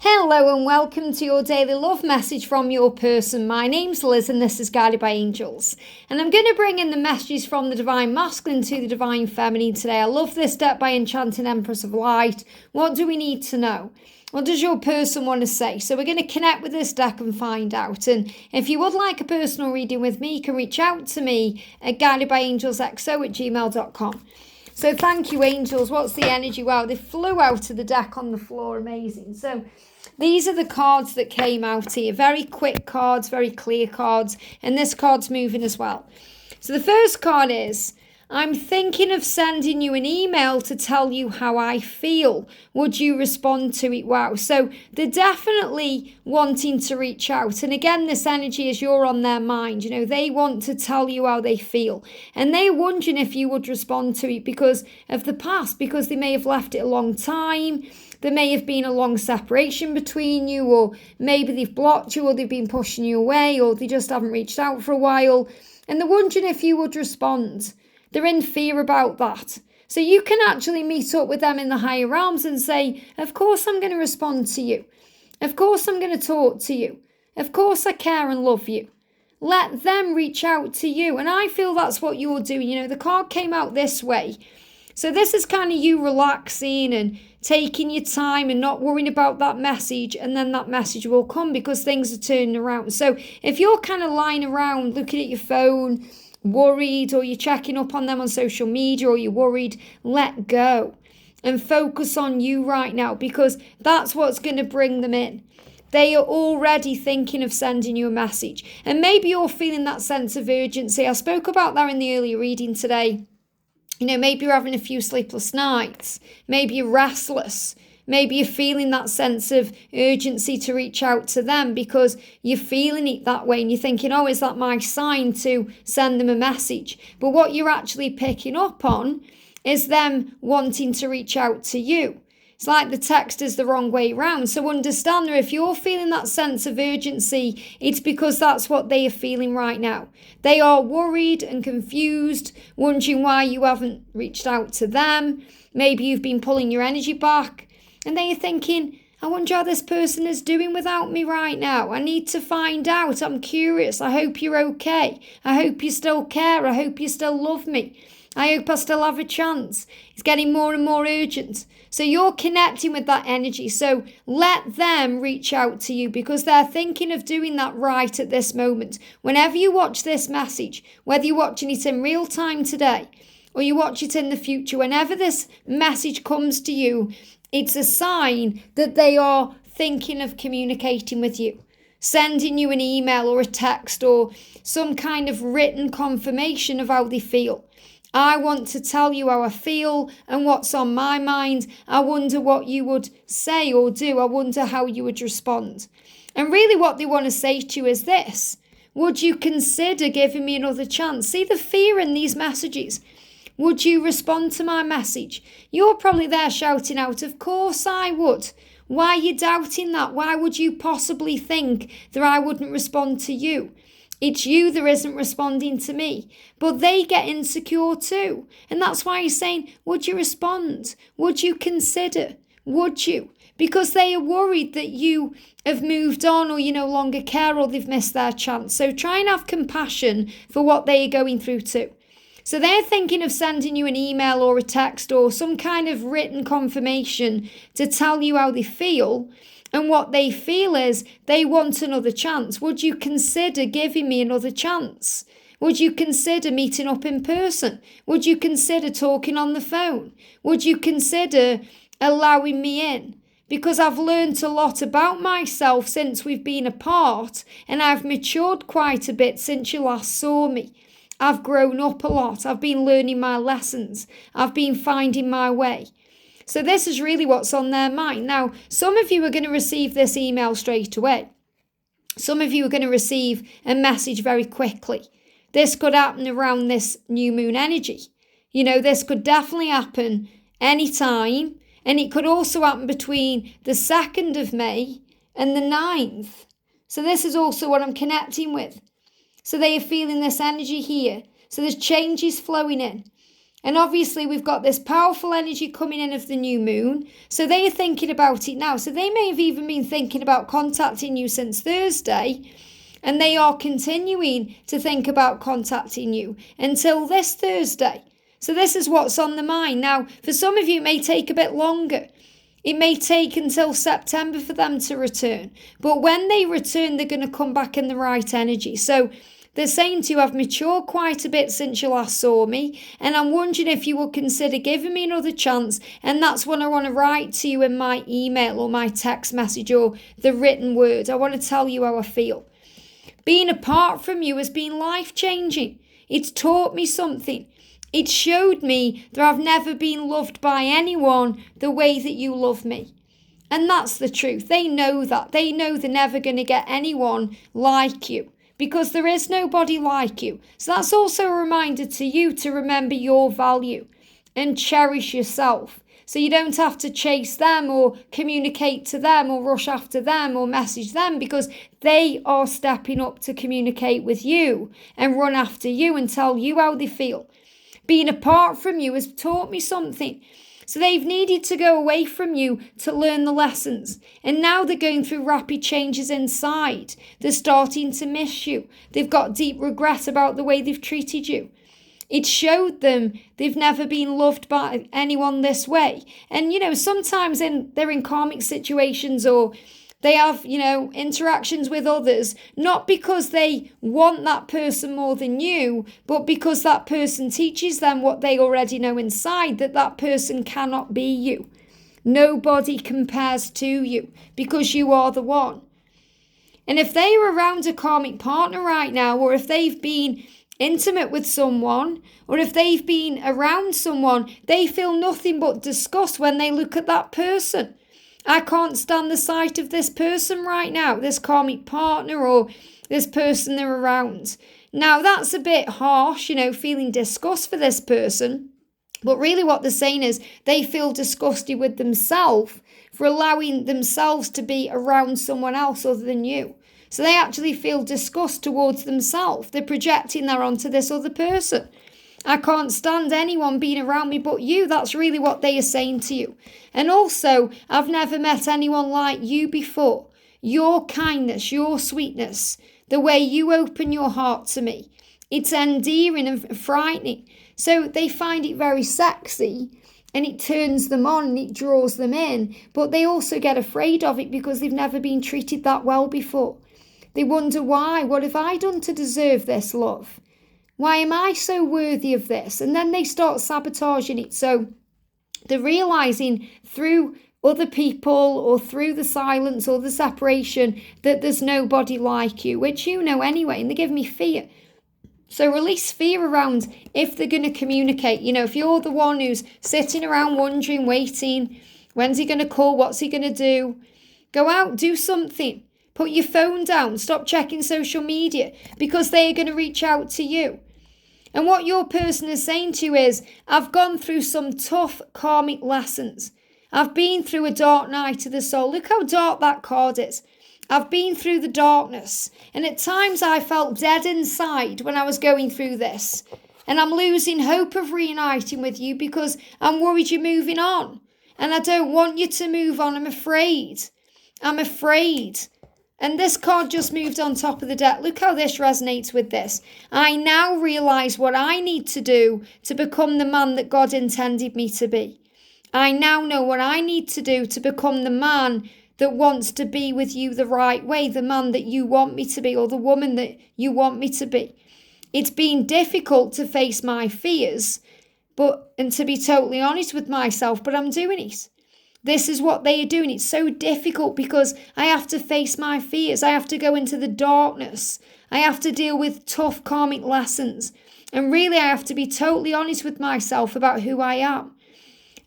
Hello and welcome to your daily love message from your person. My name's Liz and this is Guided by Angels. And I'm going to bring in the messages from the Divine Masculine to the Divine Feminine today. I love this deck by Enchanting, Empress of Light. What do we need to know? What does your person want to say? So we're going to connect with this deck and find out. And if you would like a personal reading with me, you can reach out to me at guidedbyangelsxo@gmail.com. So thank you, angels. What's the energy? Wow, they flew out of the deck on the floor. Amazing. So these are the cards that came out here. Very quick cards, very clear cards. And this card's moving as well. So the first card is, I'm thinking of sending you an email to tell you how I feel. Would you respond to it? Wow. So they're definitely wanting to reach out. And again, this energy is you're on their mind. You know, they want to tell you how they feel. And they're wondering if you would respond to it because of the past, because they may have left it a long time. There may have been a long separation between you, or maybe they've blocked you, or they've been pushing you away, or they just haven't reached out for a while. And they're wondering if you would respond. They're in fear about that. So you can actually meet up with them in the higher realms and say, of course I'm going to respond to you. Of course I'm going to talk to you. Of course I care and love you. Let them reach out to you. And I feel that's what you're doing. You know, the card came out this way. So this is kind of you relaxing and taking your time and not worrying about that message. And then that message will come because things are turning around. So if you're kind of lying around looking at your phone, worried, or you're checking up on them on social media, or you're worried, let go and focus on you right now, because that's what's going to bring them in. They are already thinking of sending you a message, and maybe you're feeling that sense of urgency. I spoke about that in the earlier reading today. You know, maybe you're having a few sleepless nights, maybe you're restless. Maybe you're feeling that sense of urgency to reach out to them because you're feeling it that way and you're thinking, oh, is that my sign to send them a message? But what you're actually picking up on is them wanting to reach out to you. It's like the text is the wrong way around. So understand that if you're feeling that sense of urgency, it's because that's what they are feeling right now. They are worried and confused, wondering why you haven't reached out to them. Maybe you've been pulling your energy back. And then you're thinking, I wonder how this person is doing without me right now. I need to find out. I'm curious. I hope you're okay. I hope you still care. I hope you still love me. I hope I still have a chance. It's getting more and more urgent. So you're connecting with that energy. So let them reach out to you because they're thinking of doing that right at this moment. Whenever you watch this message, whether you're watching it in real time today or you watch it in the future, whenever this message comes to you, it's a sign that they are thinking of communicating with you, sending you an email or a text or some kind of written confirmation of how they feel. I want to tell you how I feel and what's on my mind. I wonder what you would say or do. I wonder how you would respond. And really what they want to say to you is this. Would you consider giving me another chance? See the fear in these messages. Would you respond to my message? You're probably there shouting out, of course I would. Why are you doubting that? Why would you possibly think that I wouldn't respond to you? It's you that isn't responding to me. But they get insecure too. And that's why he's saying, would you respond? Would you consider? Would you? Because they are worried that you have moved on or you no longer care or they've missed their chance. So try and have compassion for what they are going through too. So they're thinking of sending you an email or a text or some kind of written confirmation to tell you how they feel. And what they feel is they want another chance. Would you consider giving me another chance? Would you consider meeting up in person? Would you consider talking on the phone? Would you consider allowing me in? Because I've learned a lot about myself since we've been apart, and I've matured quite a bit since you last saw me. I've grown up a lot. I've been learning my lessons. I've been finding my way. So this is really what's on their mind. Now, some of you are going to receive this email straight away. Some of you are going to receive a message very quickly. This could happen around this new moon energy. You know, this could definitely happen anytime. And it could also happen between the 2nd of May and the 9th. So this is also what I'm connecting with. So they are feeling this energy here. So there's changes flowing in. And obviously we've got this powerful energy coming in of the new moon. So they are thinking about it now. So they may have even been thinking about contacting you since Thursday. And they are continuing to think about contacting you until this Thursday. So this is what's on the mind. Now, for some of you, it may take a bit longer. It may take until September for them to return. But when they return, they're going to come back in the right energy. So they're saying to you, I've matured quite a bit since you last saw me, and I'm wondering if you would consider giving me another chance. And that's when I want to write to you in my email or my text message or the written word. I want to tell you how I feel. Being apart from you has been life-changing. It's taught me something. It showed me that I've never been loved by anyone the way that you love me. And that's the truth. They know that. They know they're never going to get anyone like you, because there is nobody like you. So that's also a reminder to you to remember your value and cherish yourself. So you don't have to chase them or communicate to them or rush after them or message them, because they are stepping up to communicate with you and run after you and tell you how they feel. Being apart from you has taught me something. So they've needed to go away from you to learn the lessons. And now they're going through rapid changes inside. They're starting to miss you. They've got deep regret about the way they've treated you. It showed them they've never been loved by anyone this way. And, sometimes they're in karmic situations, or they have, interactions with others, not because they want that person more than you, but because that person teaches them what they already know inside, that person cannot be you. Nobody compares to you, because you are the one. And if they are around a karmic partner right now, or if they've been intimate with someone, or if they've been around someone, they feel nothing but disgust when they look at that person. I can't stand the sight of this person right now, this karmic partner or this person they're around. Now, that's a bit harsh, feeling disgust for this person. But really what they're saying is they feel disgusted with themselves for allowing themselves to be around someone else other than you. So they actually feel disgust towards themselves. They're projecting that onto this other person. I can't stand anyone being around me but you. That's really what they are saying to you. And also, I've never met anyone like you before. Your kindness, your sweetness, the way you open your heart to me, it's endearing and frightening. So they find it very sexy, and it turns them on and it draws them in. But they also get afraid of it because they've never been treated that well before. They wonder why. What have I done to deserve this love? Why am I so worthy of this? And then they start sabotaging it. So they're realizing through other people or through the silence or the separation that there's nobody like you, which you know anyway, and they give me fear. So release fear around if they're going to communicate. If you're the one who's sitting around wondering, waiting, when's he going to call? What's he going to do? Go out, do something. Put your phone down. Stop checking social media, because they are going to reach out to you. And what your person is saying to you is, I've gone through some tough karmic lessons. I've been through a dark night of the soul. Look how dark that card is. I've been through the darkness. And at times I felt dead inside when I was going through this. And I'm losing hope of reuniting with you because I'm worried you're moving on. And I don't want you to move on. I'm afraid. And this card just moved on top of the deck. Look how this resonates with this. I now realise what I need to do to become the man that God intended me to be. I now know what I need to do to become the man that wants to be with you the right way, the man that you want me to be, or the woman that you want me to be. It's been difficult to face my fears, and to be totally honest with myself, but I'm doing it. This is what they are doing. It's so difficult because I have to face my fears. I have to go into the darkness. I have to deal with tough karmic lessons. And really, I have to be totally honest with myself about who I am.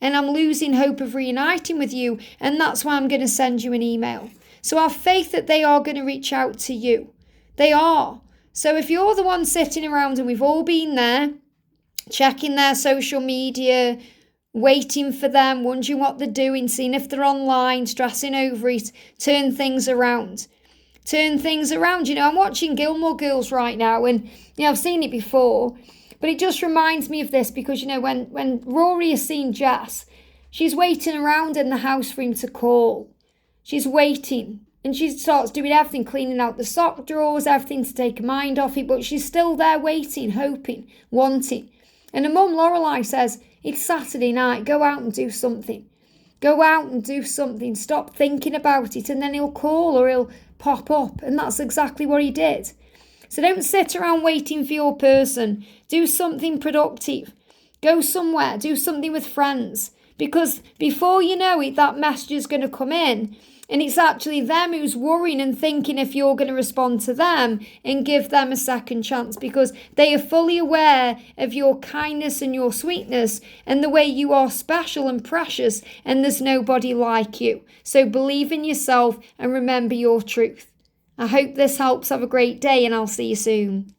And I'm losing hope of reuniting with you. And that's why I'm going to send you an email. So I have faith that they are going to reach out to you. They are. So if you're the one sitting around, and we've all been there, checking their social media, waiting for them, wondering what they're doing, seeing if they're online, stressing over it, turn things around. I'm watching Gilmore Girls right now, and I've seen it before, But it just reminds me of this because, when Rory has seen Jess, she's waiting around in the house for him to call. She's waiting. And she starts doing everything, cleaning out the sock drawers, everything to take her mind off it. But she's still there waiting, hoping, wanting. And her mum, Lorelei, says, it's Saturday night, go out and do something. Go out and do something. Stop thinking about it. And then he'll call or he'll pop up. And that's exactly what he did. So don't sit around waiting for your person. Do something productive. Go somewhere. Do something with friends. Because before you know it, that message is going to come in. And it's actually them who's worrying and thinking if you're going to respond to them and give them a second chance, because they are fully aware of your kindness and your sweetness and the way you are special and precious, and there's nobody like you. So believe in yourself and remember your truth. I hope this helps. Have a great day, and I'll see you soon.